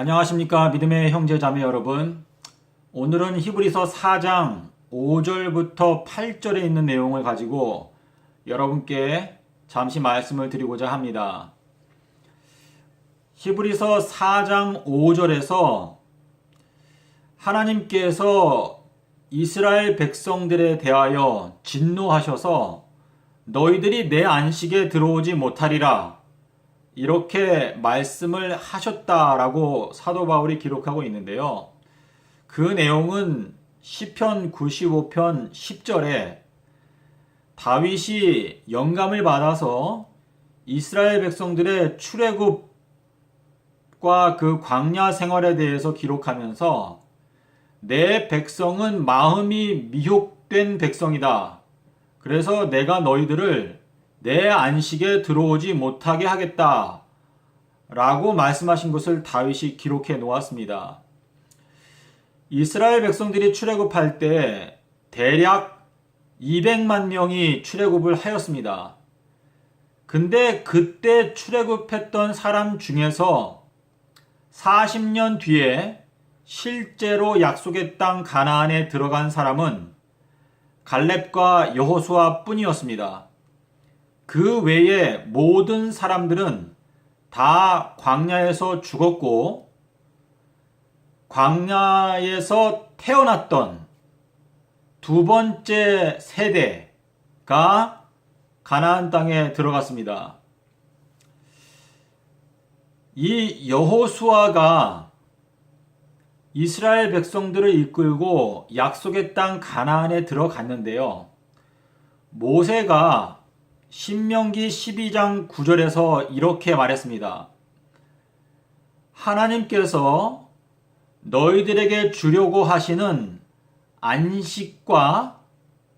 안녕하십니까 믿음의 형제자매 여러분. 오늘은 히브리서 4장 5절부터 8절에 있는 내용을 가지고 여러분께 잠시 말씀을 드리고자 합니다. 히브리서 4장 5절에서 하나님께서 이스라엘 백성들에 대하여 진노하셔서 너희들이 내 안식에 들어오지 못하리라 이렇게 말씀을 하셨다라고 사도 바울이 기록하고 있는데요. 그 내용은 시편 95편 10절에 다윗이 영감을 받아서 이스라엘 백성들의 출애굽과 그 광야 생활에 대해서 기록하면서 내 백성은 마음이 미혹된 백성이다. 그래서 내가 너희들을 내 안식에 들어오지 못하게 하겠다 라고 말씀하신 것을 다윗이 기록해 놓았습니다. 이스라엘 백성들이 출애굽할 때 대략 200만 명이 출애굽을 하였습니다. 근데 그때 출애굽했던 사람 중에서 40년 뒤에 실제로 약속의 땅 가나안에 들어간 사람은 갈렙과 여호수아 뿐이었습니다. 그 외에 모든 사람들은 다 광야에서 죽었고 광야에서 태어났던 두 번째 세대가 가나안 땅에 들어갔습니다. 이 여호수아가 이스라엘 백성들을 이끌고 약속의 땅 가나안에 들어갔는데요. 모세가 신명기 12장 9절에서 이렇게 말했습니다. 하나님께서 너희들에게 주려고 하시는 안식과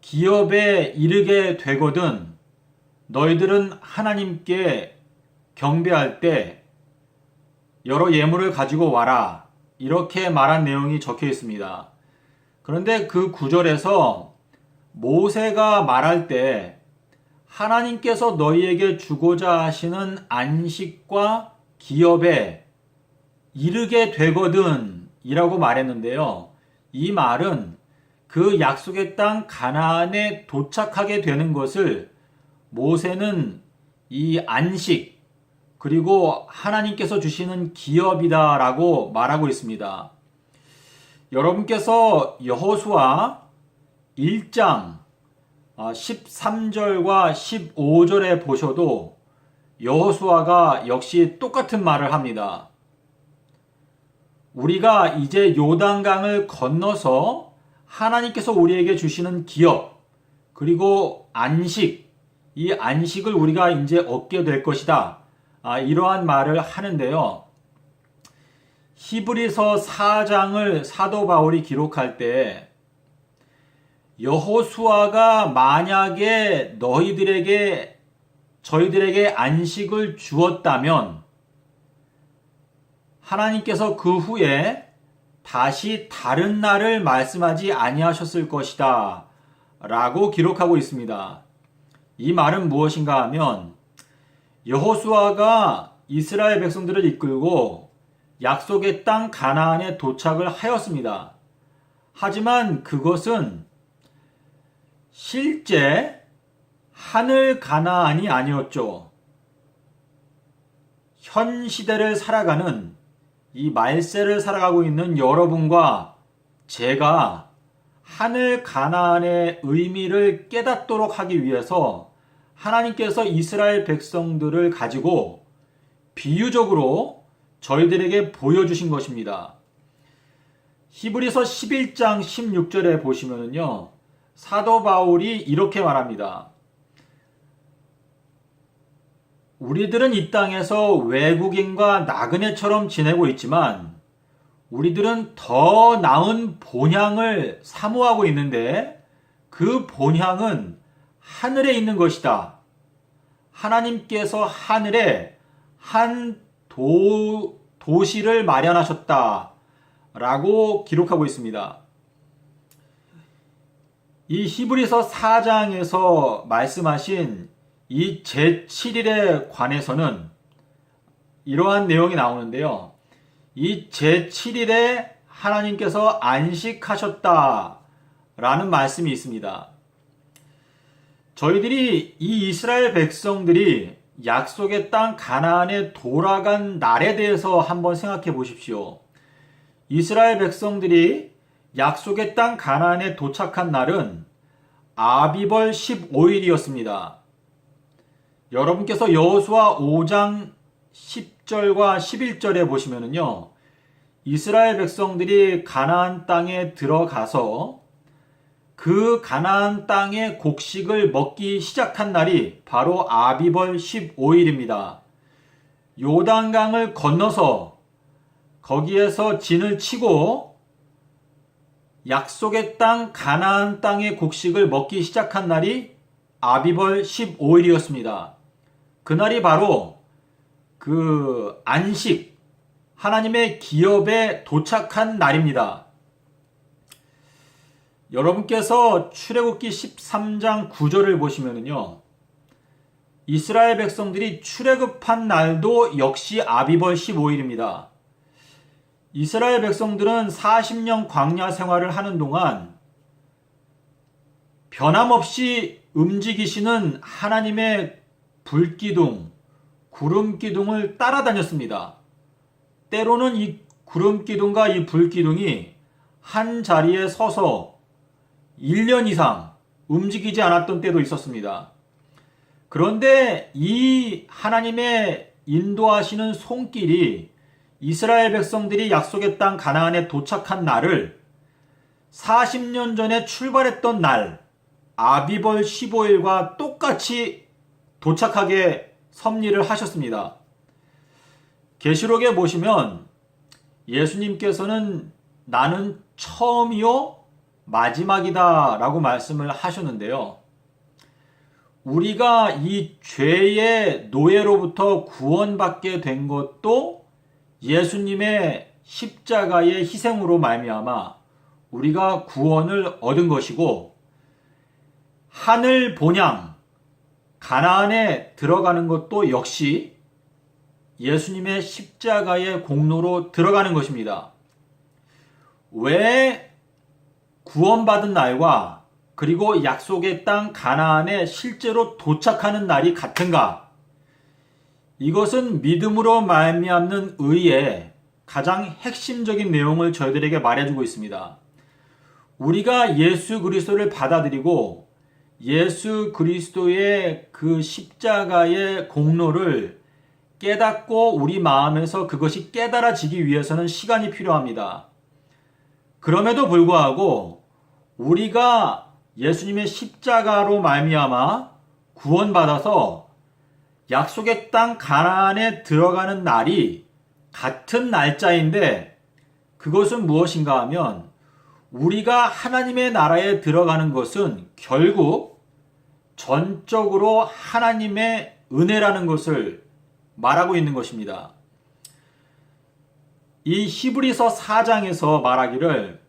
기업에 이르게 되거든 너희들은 하나님께 경배할 때 여러 예물을 가지고 와라 이렇게 말한 내용이 적혀 있습니다. 그런데 그 9절에서 모세가 말할 때 하나님께서 너희에게 주고자 하시는 안식과 기업에 이르게 되거든 이라고 말했는데요. 이 말은 그 약속의 땅 가나안에 도착하게 되는 것을 모세는 이 안식 그리고 하나님께서 주시는 기업이다 라고 말하고 있습니다. 여러분께서 여호수아 1장 13절과 15절에 보셔도 여호수아가 역시 똑같은 말을 합니다. 우리가 이제 요단강을 건너서 하나님께서 우리에게 주시는 기업 그리고 안식 이 안식을 우리가 이제 얻게 될 것이다. 이러한 말을 하는데요. 히브리서 4장을 사도 바울이 기록할 때 여호수아가 만약에 저희들에게 안식을 주었다면 하나님께서 그 후에 다시 다른 날을 말씀하지 아니하셨을 것이다 라고 기록하고 있습니다. 이 말은 무엇인가 하면 여호수아가 이스라엘 백성들을 이끌고 약속의 땅 가나안에 도착을 하였습니다. 하지만 그것은 실제 하늘 가나안이 아니었죠. 현 시대를 살아가는 이 말세를 살아가고 있는 여러분과 제가 하늘 가나안의 의미를 깨닫도록 하기 위해서 하나님께서 이스라엘 백성들을 가지고 비유적으로 저희들에게 보여주신 것입니다. 히브리서 11장 16절에 보시면요. 사도 바울이 이렇게 말합니다. 우리들은 이 땅에서 외국인과 나그네처럼 지내고 있지만 우리들은 더 나은 본향을 사모하고 있는데 그 본향은 하늘에 있는 것이다. 하나님께서 하늘에 한 도시를 마련하셨다. 라고 기록하고 있습니다. 이 히브리서 4장에서 말씀하신 이 제7일에 관해서는 이러한 내용이 나오는데요. 이 제7일에 하나님께서 안식하셨다 라는 말씀이 있습니다. 저희들이 이 이스라엘 백성들이 약속의 땅 가나안에 돌아간 날에 대해서 한번 생각해 보십시오. 이스라엘 백성들이 약속의 땅 가나안에 도착한 날은 아비벌 15일이었습니다. 여러분께서 여호수아 5장 10절과 11절에 보시면은요, 이스라엘 백성들이 가나안 땅에 들어가서 그 가나안 땅의 곡식을 먹기 시작한 날이 바로 아비벌 15일입니다. 요단강을 건너서 거기에서 진을 치고 약속의 땅 가나안 땅의 곡식을 먹기 시작한 날이 아비벌 15일이었습니다. 그날이 바로 그 안식, 하나님의 기업에 도착한 날입니다. 여러분께서 출애굽기 13장 9절을 보시면은요, 이스라엘 백성들이 출애굽한 날도 역시 아비벌 15일입니다. 이스라엘 백성들은 40년 광야 생활을 하는 동안 변함없이 움직이시는 하나님의 불기둥, 구름기둥을 따라다녔습니다. 때로는 이 구름기둥과 이 불기둥이 한 자리에 서서 1년 이상 움직이지 않았던 때도 있었습니다. 그런데 이 하나님의 인도하시는 손길이 이스라엘 백성들이 약속의 땅 가나안에 도착한 날을 40년 전에 출발했던 날 아비벌 15일과 똑같이 도착하게 섭리를 하셨습니다. 계시록에 보시면 예수님께서는 나는 처음이요 마지막이다 라고 말씀을 하셨는데요. 우리가 이 죄의 노예로부터 구원받게 된 것도 예수님의 십자가의 희생으로 말미암아 우리가 구원을 얻은 것이고, 하늘 본향 가나안에 들어가는 것도 역시 예수님의 십자가의 공로로 들어가는 것입니다. 왜 구원받은 날과 그리고 약속의 땅 가나안에 실제로 도착하는 날이 같은가? 이것은 믿음으로 말미암는 의의 가장 핵심적인 내용을 저희들에게 말해주고 있습니다. 우리가 예수 그리스도를 받아들이고 예수 그리스도의 그 십자가의 공로를 깨닫고 우리 마음에서 그것이 깨달아지기 위해서는 시간이 필요합니다. 그럼에도 불구하고 우리가 예수님의 십자가로 말미암아 구원받아서 약속의 땅 가나안에 들어가는 날이 같은 날짜인데, 그것은 무엇인가 하면 우리가 하나님의 나라에 들어가는 것은 결국 전적으로 하나님의 은혜라는 것을 말하고 있는 것입니다. 이 히브리서 4장에서 말하기를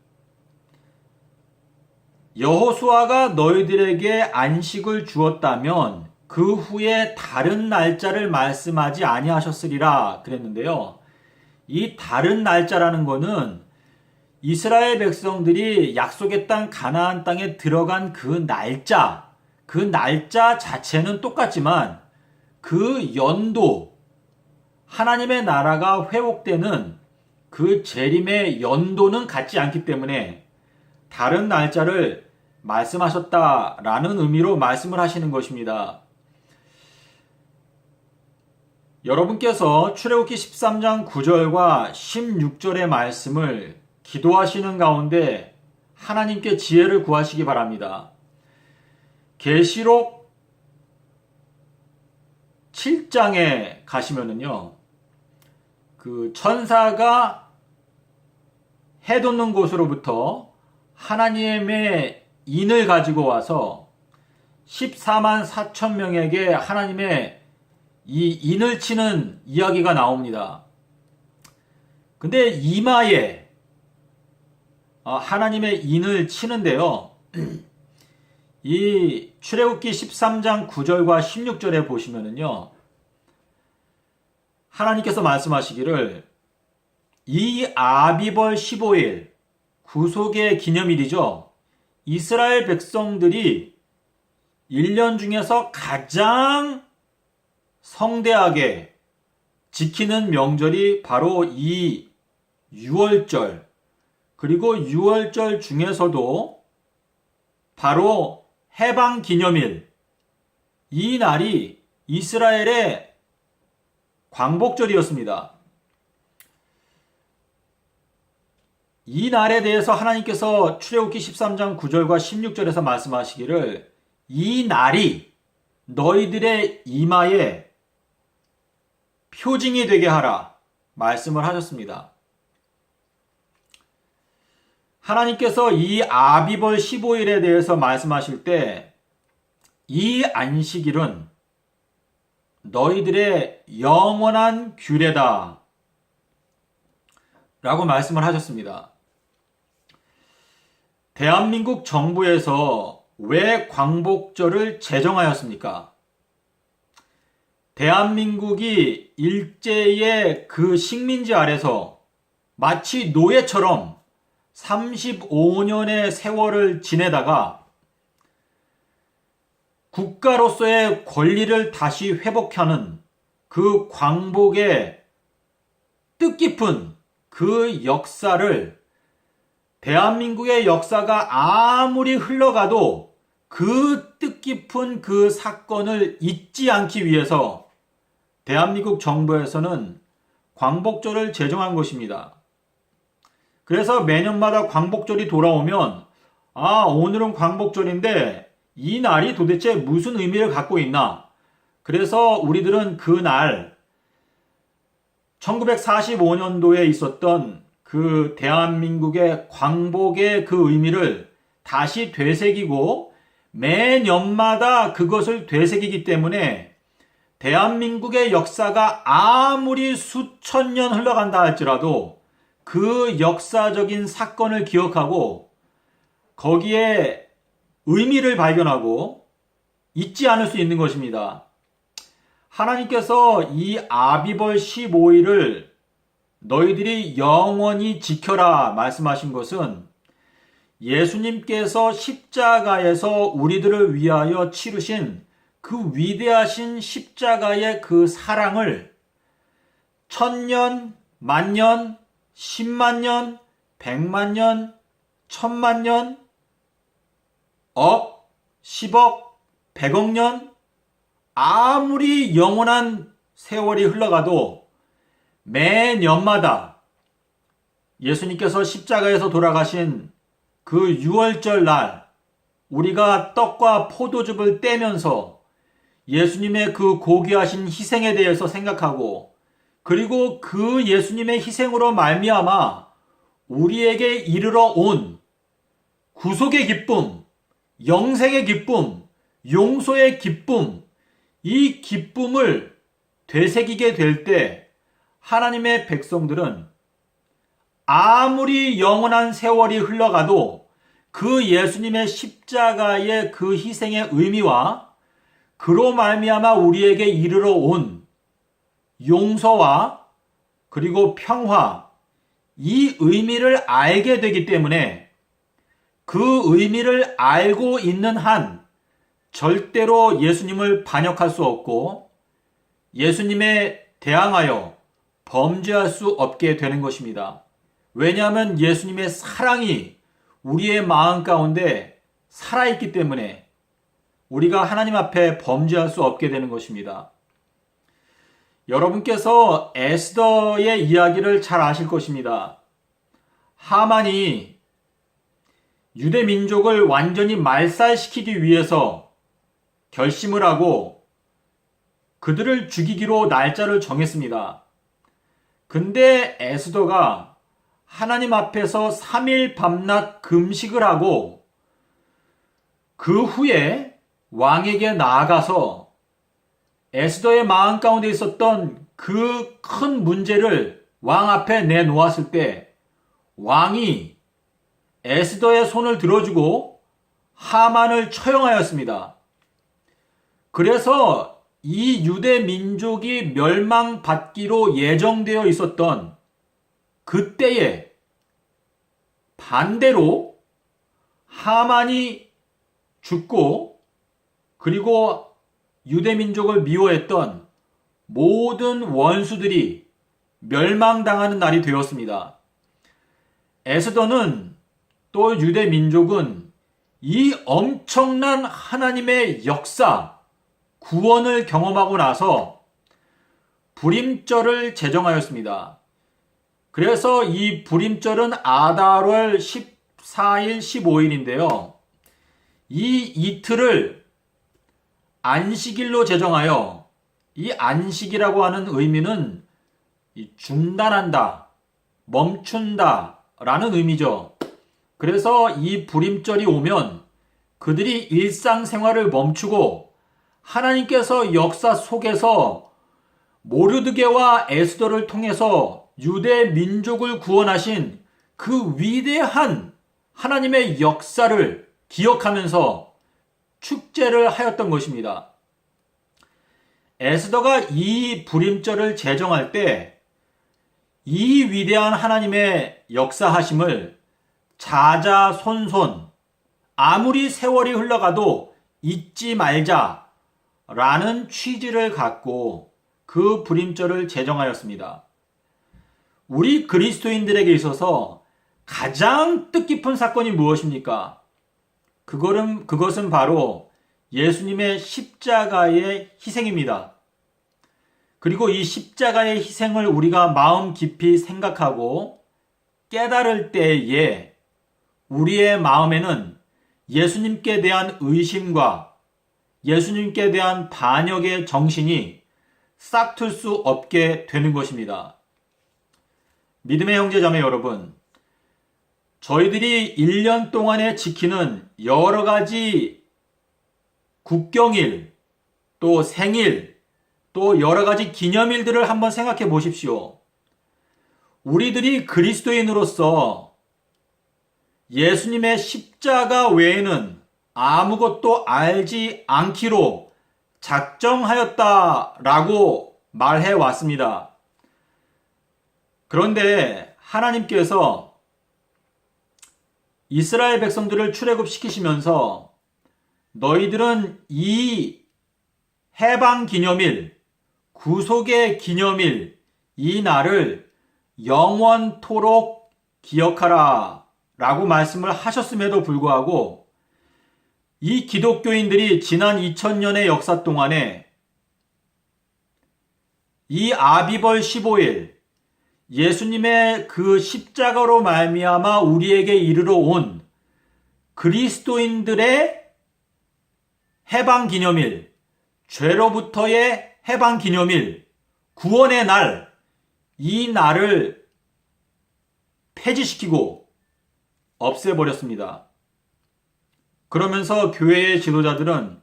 여호수아가 너희들에게 안식을 주었다면 그 후에 다른 날짜를 말씀하지 아니하셨으리라 그랬는데요. 이 다른 날짜라는 것은 이스라엘 백성들이 약속의 땅 가나안 땅에 들어간 그 날짜 자체는 똑같지만 그 연도, 하나님의 나라가 회복되는 그 재림의 연도는 같지 않기 때문에 다른 날짜를 말씀하셨다라는 의미로 말씀을 하시는 것입니다. 여러분께서 출애굽기 13장 9절과 16절의 말씀을 기도하시는 가운데 하나님께 지혜를 구하시기 바랍니다. 계시록 7장에 가시면은요, 그 천사가 해돋는 곳으로부터 하나님의 인을 가지고 와서 14만 4천 명에게 하나님의 이 인을 치는 이야기가 나옵니다. 근데 이마에 하나님의 인을 치는데요, 이 출애굽기 13장 9절과 16절에 보시면은요, 하나님께서 말씀하시기를 이 아비벌 15일, 구속의 기념일이죠. 이스라엘 백성들이 1년 중에서 가장 성대하게 지키는 명절이 바로 이 6월절, 그리고 6월절 중에서도 바로 해방 기념일, 이 날이 이스라엘의 광복절이었습니다. 이 날에 대해서 하나님께서 출애굽기 13장 9절과 16절에서 말씀하시기를 이 날이 너희들의 이마에 표징이 되게 하라 말씀을 하셨습니다. 하나님께서 이 아비벌 15일에 대해서 말씀하실 때 이 안식일은 너희들의 영원한 규례다 라고 말씀을 하셨습니다. 대한민국 정부에서 왜 광복절을 제정하였습니까? 대한민국이 일제의 그 식민지 아래서 마치 노예처럼 35년의 세월을 지내다가 국가로서의 권리를 다시 회복하는 그 광복의 뜻깊은 그 역사를 대한민국의 역사가 아무리 흘러가도 그 뜻깊은 그 사건을 잊지 않기 위해서 대한민국 정부에서는 광복절을 제정한 것입니다. 그래서 매년마다 광복절이 돌아오면 오늘은 광복절인데 이 날이 도대체 무슨 의미를 갖고 있나? 그래서 우리들은 그날 1945년도에 있었던 그 대한민국의 광복의 그 의미를 다시 되새기고 매년마다 그것을 되새기기 때문에 대한민국의 역사가 아무리 수천 년 흘러간다 할지라도 그 역사적인 사건을 기억하고 거기에 의미를 발견하고 잊지 않을 수 있는 것입니다. 하나님께서 이 아비벌 15일을 너희들이 영원히 지켜라 말씀하신 것은 예수님께서 십자가에서 우리들을 위하여 치르신 그 위대하신 십자가의 그 사랑을 1000년, 만년, 10만년, 100만년, 1000만년, 억, 10억, 100억년, 아무리 영원한 세월이 흘러가도 매년마다 예수님께서 십자가에서 돌아가신 그 6월절 날 우리가 떡과 포도즙을 떼면서 예수님의 그 고귀하신 희생에 대해서 생각하고 그리고 그 예수님의 희생으로 말미암아 우리에게 이르러 온 구속의 기쁨, 영생의 기쁨, 용서의 기쁨, 이 기쁨을 되새기게 될 때 하나님의 백성들은 아무리 영원한 세월이 흘러가도 그 예수님의 십자가의 그 희생의 의미와 그로 말미암아 우리에게 이르러 온 용서와 그리고 평화, 이 의미를 알게 되기 때문에 그 의미를 알고 있는 한 절대로 예수님을 반역할 수 없고 예수님에 대항하여 범죄할 수 없게 되는 것입니다. 왜냐하면 예수님의 사랑이 우리의 마음 가운데 살아있기 때문에 우리가 하나님 앞에 범죄할 수 없게 되는 것입니다. 여러분께서 에스더의 이야기를 잘 아실 것입니다. 하만이 유대 민족을 완전히 말살시키기 위해서 결심을 하고 그들을 죽이기로 날짜를 정했습니다. 근데 에스더가 하나님 앞에서 3일 밤낮 금식을 하고 그 후에 왕에게 나아가서 에스더의 마음 가운데 있었던 그 큰 문제를 왕 앞에 내놓았을 때 왕이 에스더의 손을 들어주고 하만을 처형하였습니다. 그래서 이 유대 민족이 멸망받기로 예정되어 있었던 그때에 반대로 하만이 죽고 그리고 유대민족을 미워했던 모든 원수들이 멸망당하는 날이 되었습니다. 에스더는 또 유대민족은 이 엄청난 하나님의 역사, 구원을 경험하고 나서 불임절을 제정하였습니다. 그래서 이 불임절은 아달월 14일, 15일인데요. 이 이틀을 안식일로 제정하여 이 안식이라고 하는 의미는 중단한다, 멈춘다 라는 의미죠. 그래서 이 불임절이 오면 그들이 일상생활을 멈추고 하나님께서 역사 속에서 모르드게와 에스더를 통해서 유대 민족을 구원하신 그 위대한 하나님의 역사를 기억하면서 축제를 하였던 것입니다. 에스더가 이 불임절을 제정할 때 이 위대한 하나님의 역사하심을 자자손손 아무리 세월이 흘러가도 잊지 말자라는 취지를 갖고 그 불임절을 제정하였습니다. 우리 그리스도인들에게 있어서 가장 뜻깊은 사건이 무엇입니까? 그것은 바로 예수님의 십자가의 희생입니다. 그리고 이 십자가의 희생을 우리가 마음 깊이 생각하고 깨달을 때에 우리의 마음에는 예수님께 대한 의심과 예수님께 대한 반역의 정신이 싹틀 수 없게 되는 것입니다. 믿음의 형제자매 여러분, 저희들이 1년 동안에 지키는 여러 가지 국경일, 또 생일, 또 여러 가지 기념일들을 한번 생각해 보십시오. 우리들이 그리스도인으로서 예수님의 십자가 외에는 아무것도 알지 않기로 작정하였다라고 말해 왔습니다. 그런데 하나님께서 이스라엘 백성들을 출애굽시키시면서 너희들은 이 해방 기념일, 구속의 기념일, 이 날을 영원토록 기억하라 라고 말씀을 하셨음에도 불구하고 이 기독교인들이 지난 2000년의 역사 동안에 이 아비벌 15일 예수님의 그 십자가로 말미암아 우리에게 이르러 온 그리스도인들의 해방 기념일, 죄로부터의 해방 기념일, 구원의 날, 이 날을 폐지시키고 없애버렸습니다. 그러면서 교회의 지도자들은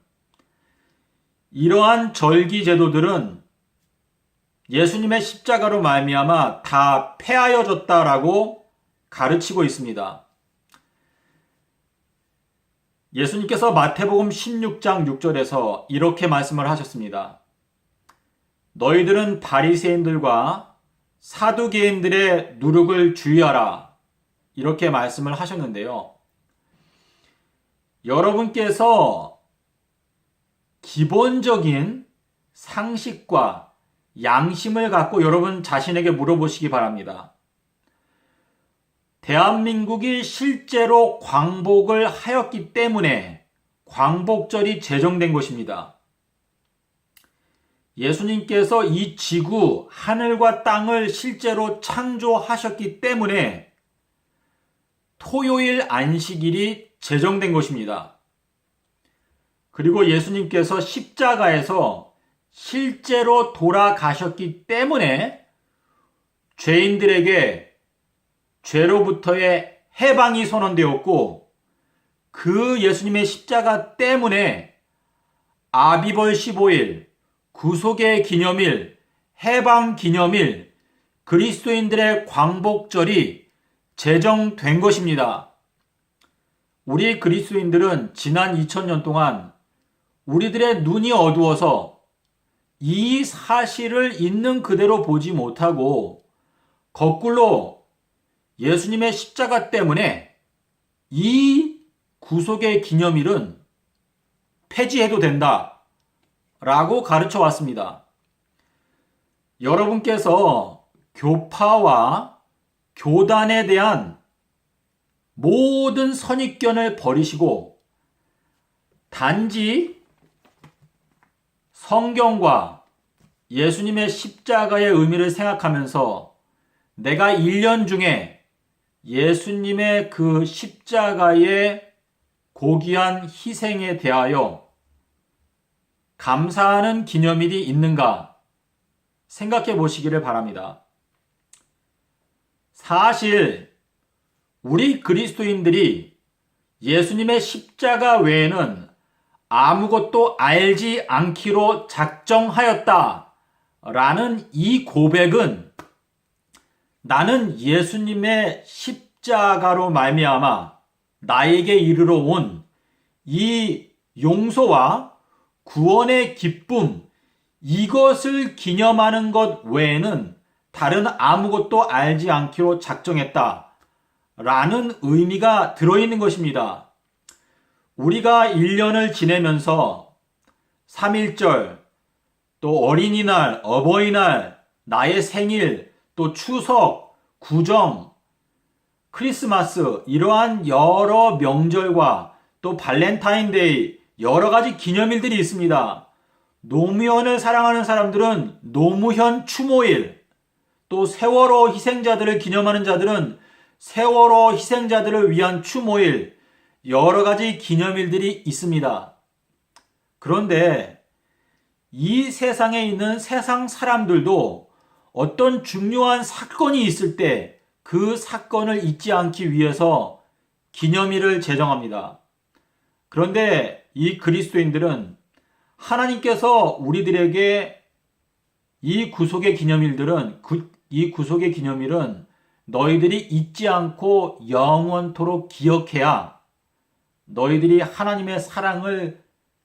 이러한 절기 제도들은 예수님의 십자가로 말미암아 다 폐하여졌다라고 가르치고 있습니다. 예수님께서 마태복음 16장 6절에서 이렇게 말씀을 하셨습니다. 너희들은 바리새인들과 사두개인들의 누룩을 주의하라. 이렇게 말씀을 하셨는데요. 여러분께서 기본적인 상식과 양심을 갖고 여러분 자신에게 물어보시기 바랍니다. 대한민국이 실제로 광복을 하였기 때문에 광복절이 제정된 것입니다. 예수님께서 이 지구, 하늘과 땅을 실제로 창조하셨기 때문에 토요일 안식일이 제정된 것입니다. 그리고 예수님께서 십자가에서 실제로 돌아가셨기 때문에 죄인들에게 죄로부터의 해방이 선언되었고 그 예수님의 십자가 때문에 아비벌 15일, 구속의 기념일, 해방 기념일, 그리스도인들의 광복절이 제정된 것입니다. 우리 그리스도인들은 지난 2000년 동안 우리들의 눈이 어두워서 이 사실을 있는 그대로 보지 못하고 거꾸로 예수님의 십자가 때문에 이 구속의 기념일은 폐지해도 된다 라고 가르쳐 왔습니다. 여러분께서 교파와 교단에 대한 모든 선입견을 버리시고 단지 성경과 예수님의 십자가의 의미를 생각하면서 내가 1년 중에 예수님의 그 십자가의 고귀한 희생에 대하여 감사하는 기념일이 있는가 생각해 보시기를 바랍니다. 사실 우리 그리스도인들이 예수님의 십자가 외에는 아무것도 알지 않기로 작정하였다라는 이 고백은 나는 예수님의 십자가로 말미암아 나에게 이르러 온 이 용서와 구원의 기쁨, 이것을 기념하는 것 외에는 다른 아무것도 알지 않기로 작정했다 라는 의미가 들어있는 것입니다. 우리가 1년을 지내면서 3.1절, 또 어린이날, 어버이날, 나의 생일, 또 추석, 구정, 크리스마스, 이러한 여러 명절과 또 발렌타인데이, 여러 가지 기념일들이 있습니다. 노무현을 사랑하는 사람들은 노무현 추모일, 또 세월호 희생자들을 기념하는 자들은 세월호 희생자들을 위한 추모일, 여러 가지 기념일들이 있습니다. 그런데 이 세상에 있는 세상 사람들도 어떤 중요한 사건이 있을 때 그 사건을 잊지 않기 위해서 기념일을 제정합니다. 그런데 이 그리스도인들은 하나님께서 우리들에게 이 구속의 기념일은 너희들이 잊지 않고 영원토록 기억해야 너희들이 하나님의 사랑을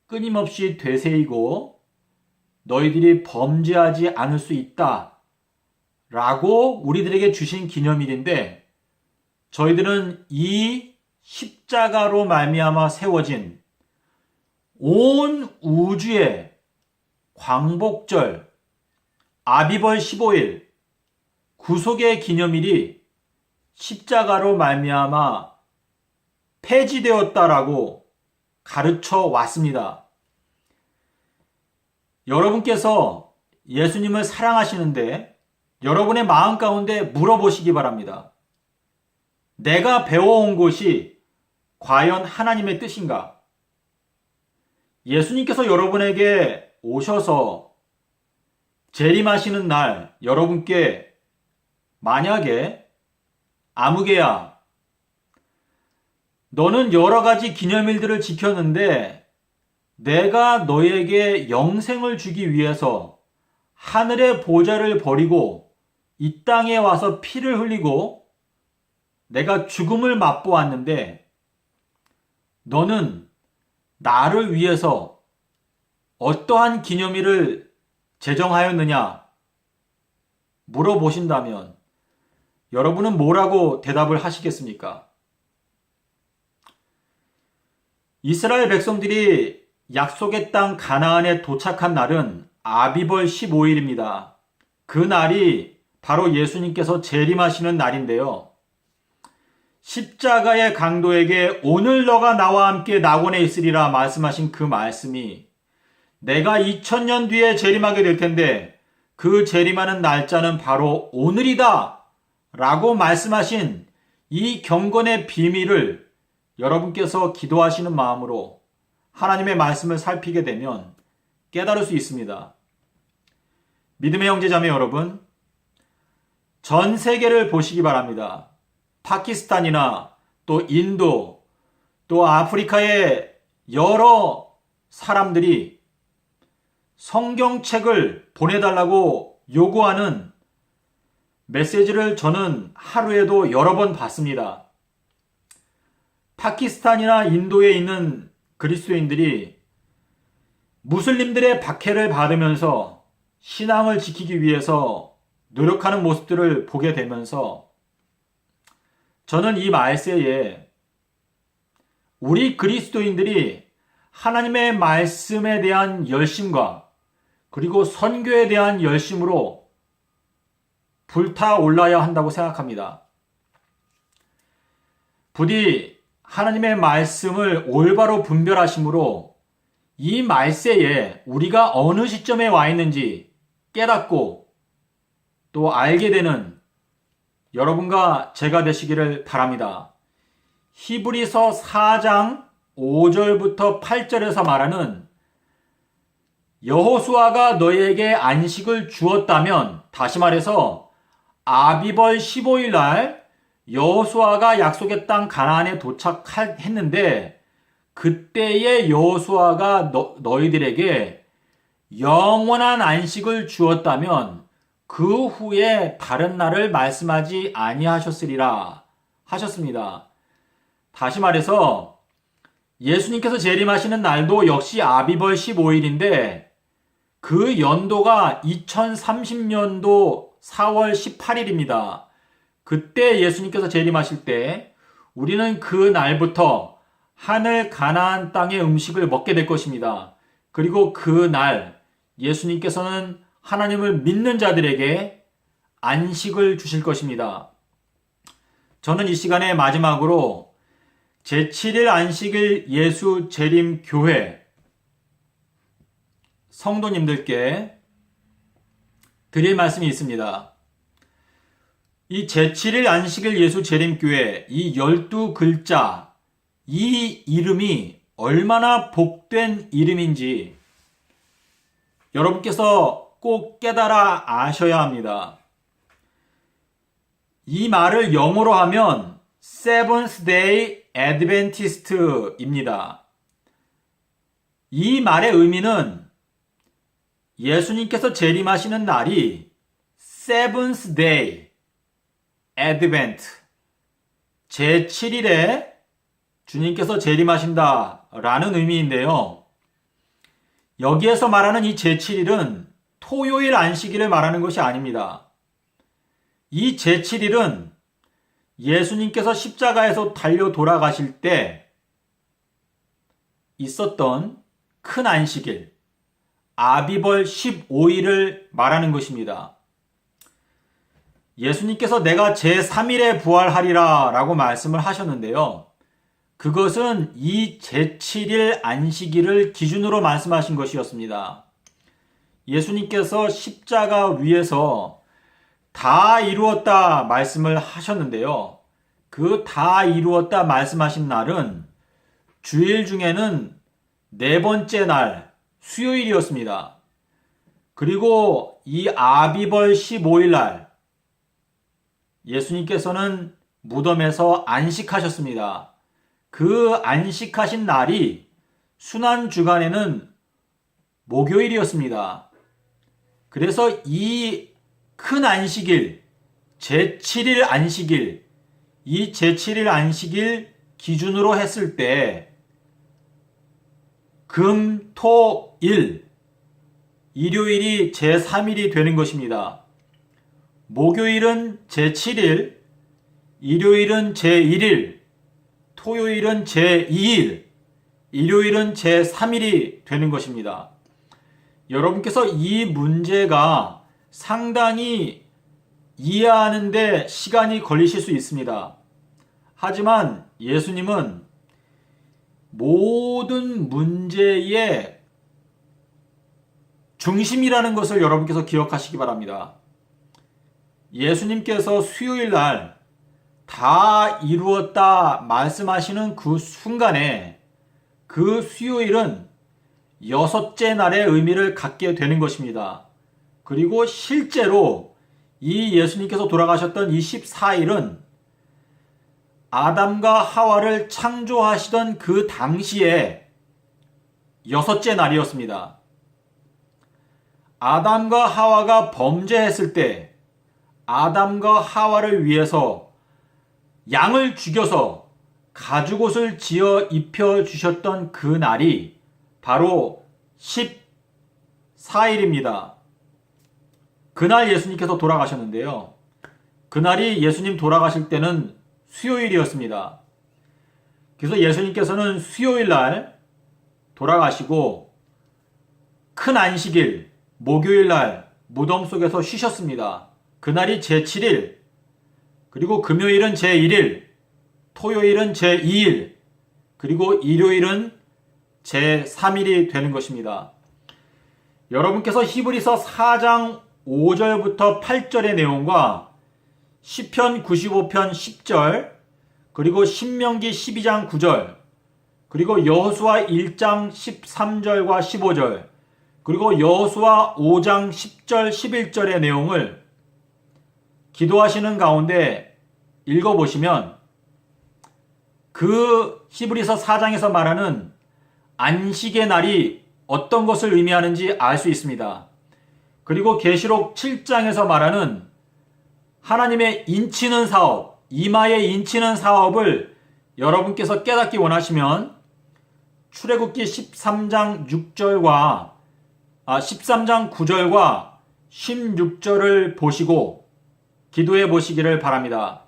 끊임없이 되새이고 너희들이 범죄하지 않을 수 있다 라고 우리들에게 주신 기념일인데, 저희들은 이 십자가로 말미암아 세워진 온 우주의 광복절, 아비벌 15일, 구속의 기념일이 십자가로 말미암아 폐지되었다라고 가르쳐 왔습니다. 여러분께서 예수님을 사랑하시는데 여러분의 마음 가운데 물어보시기 바랍니다. 내가 배워온 것이 과연 하나님의 뜻인가? 예수님께서 여러분에게 오셔서 재림하시는 날 여러분께 만약에 아무개야, 너는 여러 가지 기념일들을 지켰는데 내가 너에게 영생을 주기 위해서 하늘의 보좌를 버리고 이 땅에 와서 피를 흘리고 내가 죽음을 맛보았는데 너는 나를 위해서 어떠한 기념일을 제정하였느냐 물어보신다면 여러분은 뭐라고 대답을 하시겠습니까? 이스라엘 백성들이 약속의 땅 가나안에 도착한 날은 아비벌 15일입니다. 그 날이 바로 예수님께서 재림하시는 날인데요. 십자가의 강도에게 오늘 너가 나와 함께 낙원에 있으리라 말씀하신 그 말씀이 내가 2000년 뒤에 재림하게 될 텐데 그 재림하는 날짜는 바로 오늘이다 라고 말씀하신 이 경건의 비밀을 여러분께서 기도하시는 마음으로 하나님의 말씀을 살피게 되면 깨달을 수 있습니다. 믿음의 형제자매 여러분, 전 세계를 보시기 바랍니다. 파키스탄이나 또 인도, 또 아프리카의 여러 사람들이 성경책을 보내달라고 요구하는 메시지를 저는 하루에도 여러 번 받습니다. 파키스탄이나 인도에 있는 그리스도인들이 무슬림들의 박해를 받으면서 신앙을 지키기 위해서 노력하는 모습들을 보게 되면서 저는 이 말세에 우리 그리스도인들이 하나님의 말씀에 대한 열심과 그리고 선교에 대한 열심으로 불타올라야 한다고 생각합니다. 부디 하나님의 말씀을 올바로 분별하심으로 이 말세에 우리가 어느 시점에 와 있는지 깨닫고 또 알게 되는 여러분과 제가 되시기를 바랍니다. 히브리서 4장 5절부터 8절에서 말하는 여호수아가 너희에게 안식을 주었다면, 다시 말해서 아비벌 15일 날 여호수아가 약속의 땅 가나안에 도착했는데 그때의 여호수아가 너희들에게 영원한 안식을 주었다면 그 후에 다른 날을 말씀하지 아니하셨으리라 하셨습니다. 다시 말해서 예수님께서 재림하시는 날도 역시 아비벌 15일인데 그 연도가 2030년도 4월 18일입니다. 그때 예수님께서 재림하실 때 우리는 그 날부터 하늘 가나안 땅의 음식을 먹게 될 것입니다. 그리고 그 날 예수님께서는 하나님을 믿는 자들에게 안식을 주실 것입니다. 저는 이 시간에 마지막으로 제7일 안식일 예수 재림 교회 성도님들께 드릴 말씀이 있습니다. 이 제7일 안식일 예수 재림 교회 이 12글자 이 이름이 얼마나 복된 이름인지 여러분께서 꼭 깨달아 아셔야 합니다. 이 말을 영어로 하면 Seventh Day Adventist입니다. 이 말의 의미는 예수님께서 재림하시는 날이 Seventh Day Advent 제7일에 주님께서 재림하신다라는 의미인데요. 여기에서 말하는 이 제7일은 토요일 안식일을 말하는 것이 아닙니다. 이 제7일은 예수님께서 십자가에서 달려 돌아가실 때 있었던 큰 안식일, 아비벌 15일을 말하는 것입니다. 예수님께서 내가 제3일에 부활하리라 라고 말씀을 하셨는데요. 그것은 이 제7일 안식일을 기준으로 말씀하신 것이었습니다. 예수님께서 십자가 위에서 다 이루었다 말씀을 하셨는데요. 그 다 이루었다 말씀하신 날은 주일 중에는 네 번째 날 수요일이었습니다. 그리고 이 아비벌 15일 날 예수님께서는 무덤에서 안식하셨습니다. 그 안식하신 날이 순환 주간에는 목요일이었습니다. 그래서 이 큰 안식일, 제7일 안식일, 이 제7일 안식일 기준으로 했을 때 금, 토, 일, 일요일이 제3일이 되는 것입니다. 목요일은 제7일, 일요일은 제1일, 토요일은 제2일, 일요일은 제3일이 되는 것입니다. 여러분께서 이 문제가 상당히 이해하는데 시간이 걸리실 수 있습니다. 하지만 예수님은 모든 문제의 중심이라는 것을 여러분께서 기억하시기 바랍니다. 예수님께서 수요일 날 다 이루었다 말씀하시는 그 순간에 그 수요일은 여섯째 날의 의미를 갖게 되는 것입니다. 그리고 실제로 이 예수님께서 돌아가셨던 24일은 아담과 하와를 창조하시던 그 당시에 여섯째 날이었습니다. 아담과 하와가 범죄했을 때 아담과 하와를 위해서 양을 죽여서 가죽옷을 지어 입혀주셨던 그 날이 바로 14일입니다. 그날 예수님께서 돌아가셨는데요. 그날이 예수님 돌아가실 때는 수요일이었습니다. 그래서 예수님께서는 수요일 날 돌아가시고 큰 안식일, 목요일 날 무덤 속에서 쉬셨습니다. 그날이 제7일, 그리고 금요일은 제1일, 토요일은 제2일, 그리고 일요일은 제3일이 되는 것입니다. 여러분께서 히브리서 4장 5절부터 8절의 내용과 시편 95편 10절, 그리고 신명기 12장 9절, 그리고 여호수아 1장 13절과 15절, 그리고 여호수아 5장 10절 11절의 내용을 기도하시는 가운데 읽어보시면 그 히브리서 4장에서 말하는 안식의 날이 어떤 것을 의미하는지 알 수 있습니다. 그리고 계시록 7장에서 말하는 하나님의 인치는 사업, 이마에 인치는 사업을 여러분께서 깨닫기 원하시면 출애굽기 13장 9절과 16절을 보시고 기도해 보시기를 바랍니다.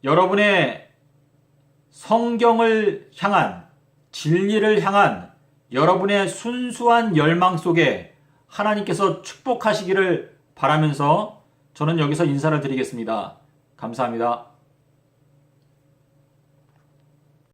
여러분의 성경을 향한, 진리를 향한 여러분의 순수한 열망 속에 하나님께서 축복하시기를 바라면서 저는 여기서 인사를 드리겠습니다. 감사합니다.